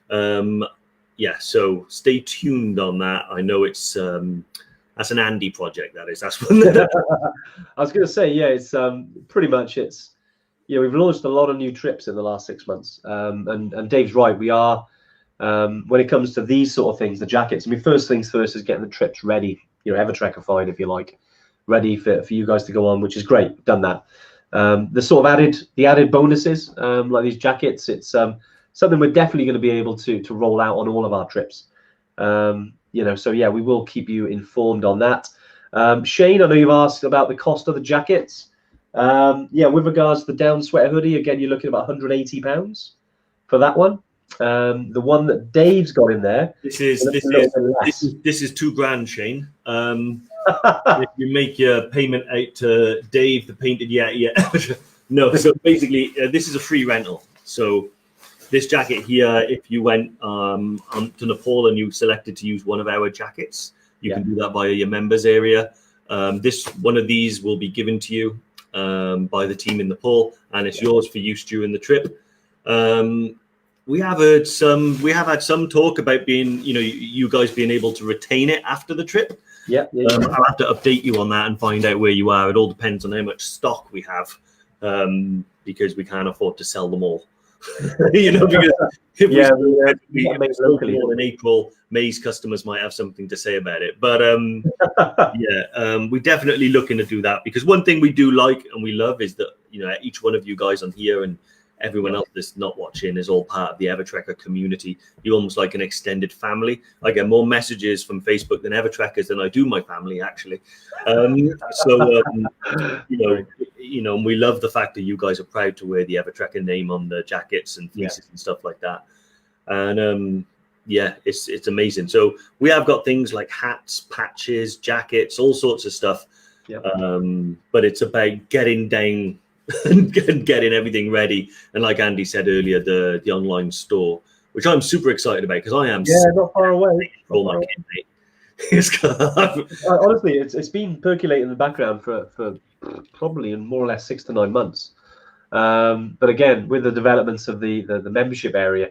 So stay tuned on that. I know it's that's an Andy project, that is. That's one. I was going to say, it's pretty much we've launched a lot of new trips in the last 6 months, and Dave's right. We are when it comes to these sort of things, the jackets. I mean, first things first is getting the trips ready, EverTrekkified, if you like, ready for you guys to go on, which is great. We've done that. The sort of added bonuses, like these jackets, it's something we're definitely going to be able to roll out on all of our trips. So yeah, we will keep you informed on that. Shane, I know you've asked about the cost of the jackets. With regards to the down sweater hoodie, again, you're looking at about £180 for that one. The one that Dave's got in there. This is £2,000, Shane. If you make your payment out to Dave, the painted, no. So basically, this is a free rental. So this jacket here, if you went to Nepal and you selected to use one of our jackets, you can do that via your members area. One of these will be given to you by the team in Nepal, and it's yours for use during the trip. We have had some talk about you guys being able to retain it after the trip. I'll have to update you on that and find out where you are. It all depends on how much stock we have, because we can't afford to sell them all. Because if we locally in April, May's customers might have something to say about it. But we're definitely looking to do that, because one thing we do like and we love is that each one of you guys on here and everyone else that's not watching is all part of the EverTrekker community. You're almost like an extended family. I get more messages from Facebook than EverTrekkers than I do my family, actually. And we love the fact that you guys are proud to wear the EverTrekker name on the jackets and fleeces and stuff like that. And it's amazing. So we have got things like hats, patches, jackets, all sorts of stuff. But it's about getting down and getting everything ready. And like Andy said earlier, the online store, which I'm super excited about because I am not far away. For my kid, mate. Honestly, it's been percolating in the background for probably in more or less 6 to 9 months. But again, with the developments of the membership area,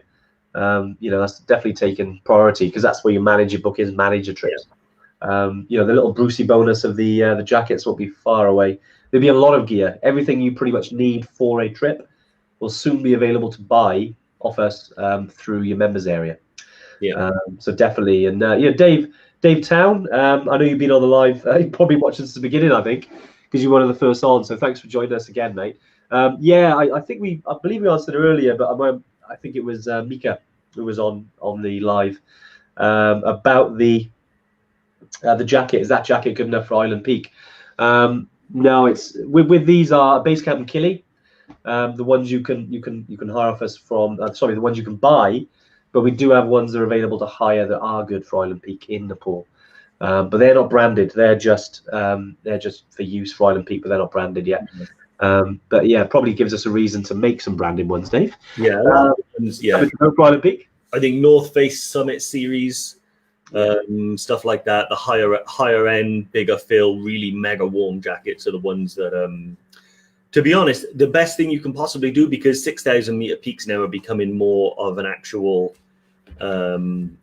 that's definitely taken priority because that's where you manage your bookings, manage your trips. The little Brucey bonus of the jackets will be far away. There'll be a lot of gear. Everything you pretty much need for a trip will soon be available to buy off us through your members area. So definitely, and Dave Town, I know you've been on the live. You probably watched since the beginning, I think, because you're one of the first on. So thanks for joining us again, mate. I believe we answered earlier, but I think it was Mika who was on the live about the jacket. Is that jacket good enough for Island Peak? No, it's with these are base camp and Kili, the ones you can hire off us from. The ones you can buy. But we do have ones that are available to hire that are good for Island Peak in Nepal. But they're not branded. They're just for use for Island Peak, but they're not branded yet. But yeah, probably gives us a reason to make some branded ones, Dave. Yeah, for Island Peak. I think North Face Summit Series, stuff like that. The higher end, bigger fill, really mega warm jackets are the ones that to be honest, the best thing you can possibly do, because 6,000 meter peaks now are becoming more of an actual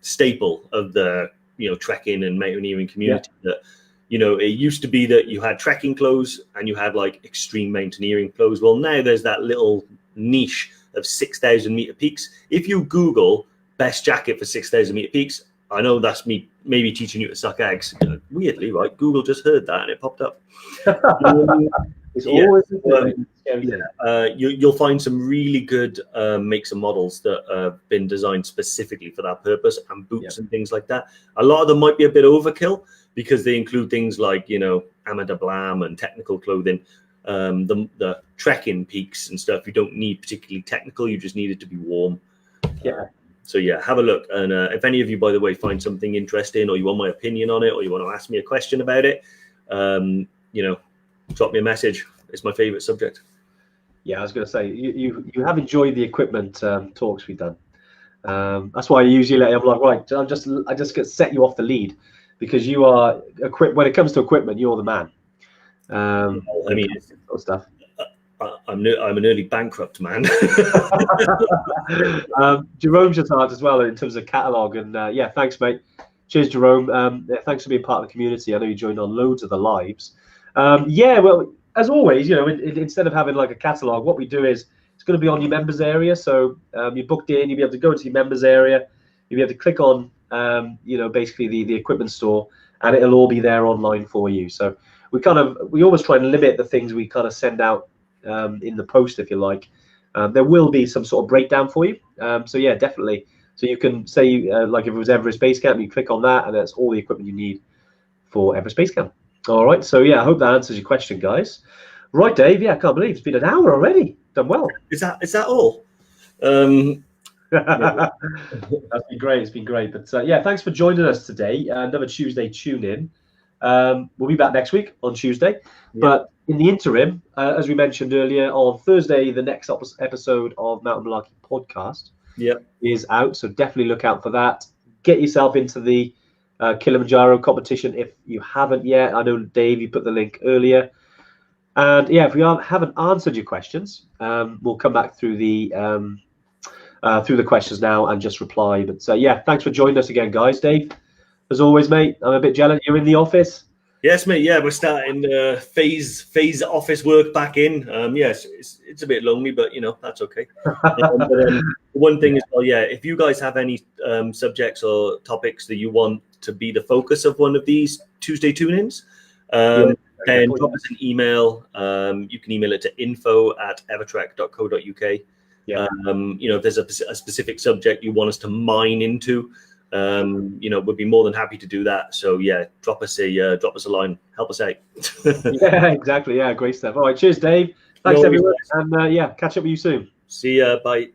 staple of the trekking and mountaineering community. That it used to be that you had trekking clothes and you had like extreme mountaineering clothes. Well, now there's that little niche of 6,000 meter peaks. If you Google best jacket for 6,000 meter peaks, I know that's me maybe teaching you to suck eggs. Weirdly, right? Google just heard that and it popped up. You'll find some really good makes and models that have been designed specifically for that purpose, and boots and things like that. A lot of them might be a bit overkill because they include things like Ama de Blam and technical clothing. The trekking peaks and stuff, you don't need particularly technical, you just need it to be warm. So have a look, and if any of you, by the way, find something interesting, or you want my opinion on it, or you want to ask me a question about it, drop me a message. It's my favorite subject. I was going to say you have enjoyed the equipment talks we've done. That's why I usually I'm like, right, I just get set you off the lead, because you are equipped. When it comes to equipment, you're the man. Stuff. I'm an early bankrupt man. Jerome's just hard as well in terms of catalogue, and thanks, mate. Cheers, Jerome. Thanks for being part of the community. I know you joined on loads of the lives. Well, as always, instead of having like a catalogue, what we do is it's going to be on your members area. So you're booked in, you'll be able to go to your members area, you'll be able to click on, basically the equipment store, and it'll all be there online for you. So we always try and limit the things we kind of send out in the post, if you like. There will be some sort of breakdown for you. Definitely. So you can say, like if it was Everest Base Camp, you click on that, and that's all the equipment you need for Everest Base Camp. All right, so I hope that answers your question, guys. Right, Dave. I can't believe it's been an hour already. Done well. Is that all? That's been great. It's been great. But thanks for joining us today. Another Tuesday tune in. We'll be back next week on Tuesday. But in the interim, as we mentioned earlier, on Thursday, the next episode of Mountain Malarkey podcast is out. So definitely look out for that. Get yourself into the Kilimanjaro competition if you haven't yet. I know, Dave, you put the link earlier. And if we haven't answered your questions, we'll come back through the questions now and just reply. But thanks for joining us again, guys. Dave, as always, mate, I'm a bit jealous you're in the office. Yes, mate. We're starting phase office work back in. It's a bit lonely, but that's okay. One thing is, if you guys have any subjects or topics that you want to be the focus of one of these Tuesday tune-ins, then drop us an email. You can email it to info@evertrek.co.uk. If there's a specific subject you want us to mine into, we'd be more than happy to do that. So drop us a line, help us out. Exactly. Great stuff. All right, cheers, Dave. Thanks, everyone, and catch up with you soon. See ya. Bye.